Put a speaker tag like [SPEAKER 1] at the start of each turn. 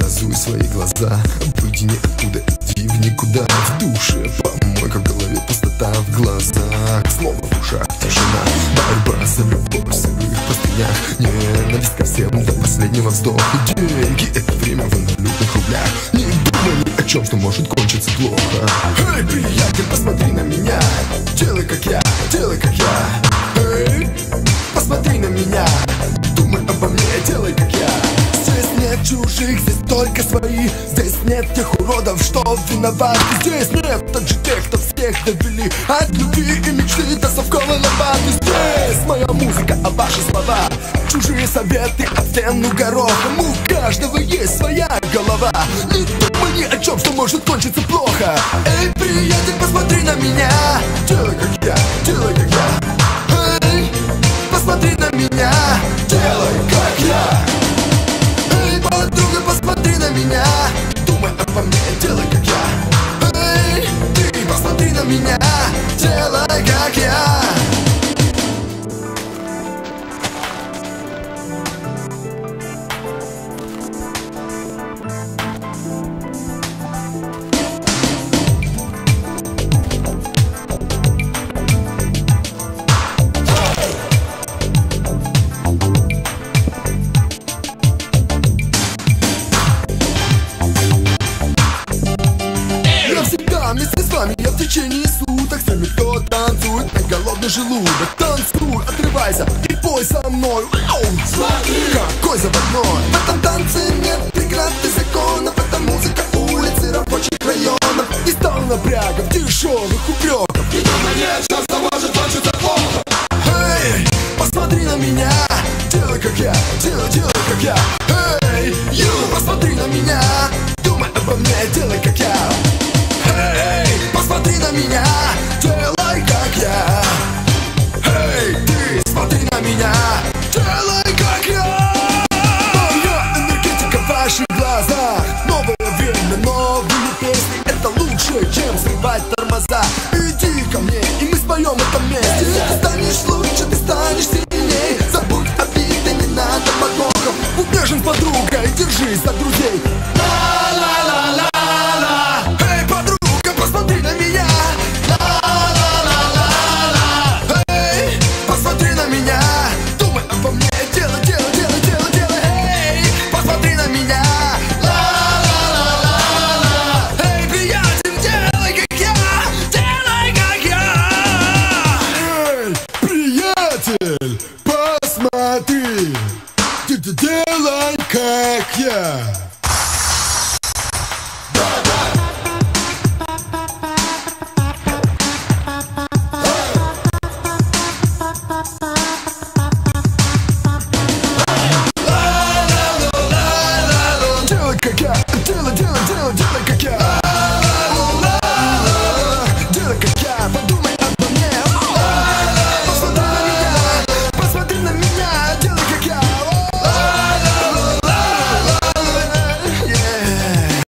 [SPEAKER 1] Образуй свои глаза, выйди ниоткуда, иди в никуда. В душе помойка, в голове пустота, в глазах снова в ушах тишина. Борьба за любовь в сырых простынях, ненависть ко всем до последнего вздоха. Деньги — это время в валютных рублях. Не думай ни о чем, что может кончиться плохо. Эй, приятель, посмотри на меня, делай как я, делай как я. Эй, посмотри на меня, думай обо мне, делай как я. Здесь нет чужих, здесь только свои. Здесь нет тех уродов, что виноваты. Здесь нет также тех, кто всех довели от любви и мечты до совковой лопаты. Здесь моя музыка, а ваши слова чужие советы об стену горохом. У каждого есть своя голова. Не думай ни о чем, что может кончиться плохо. Эй, приятель, посмотри на меня, делай как я, делай как я. Эй, посмотри на меня, делай как я. Эй, подруга, посмотри на меня, думай обо мне, делай как я. Эй, ты посмотри на меня, делай как я. Вместе с вами я в течение суток, с теми, кто танцует на голодный желудок. Танцуй, отрывайся и пой со мной. Ау! Смотри, какой заводной. В этом танце нет преград и законов. Это музыка улицы рабочих районов. Не стал напрягов, дешевых упреков. И думай, нет, часто может кончиться плохо. Эй, посмотри на меня, делай как я, делай как я. Эй, посмотри на меня, думай обо мне, делай как я. Эй, посмотри на меня, делай как я. Эй, ты смотри на меня, делай как я. Моя энергетика в ваших глазах. Новое время, новые песни. Это лучше, чем срывать тормоза. Иди ко мне, и мы споем в этом месте. Ты станешь лучше, ты станешь сильней. Забудь обиды, не надо подвохов. Будь нежен с подругой, держись за друзей.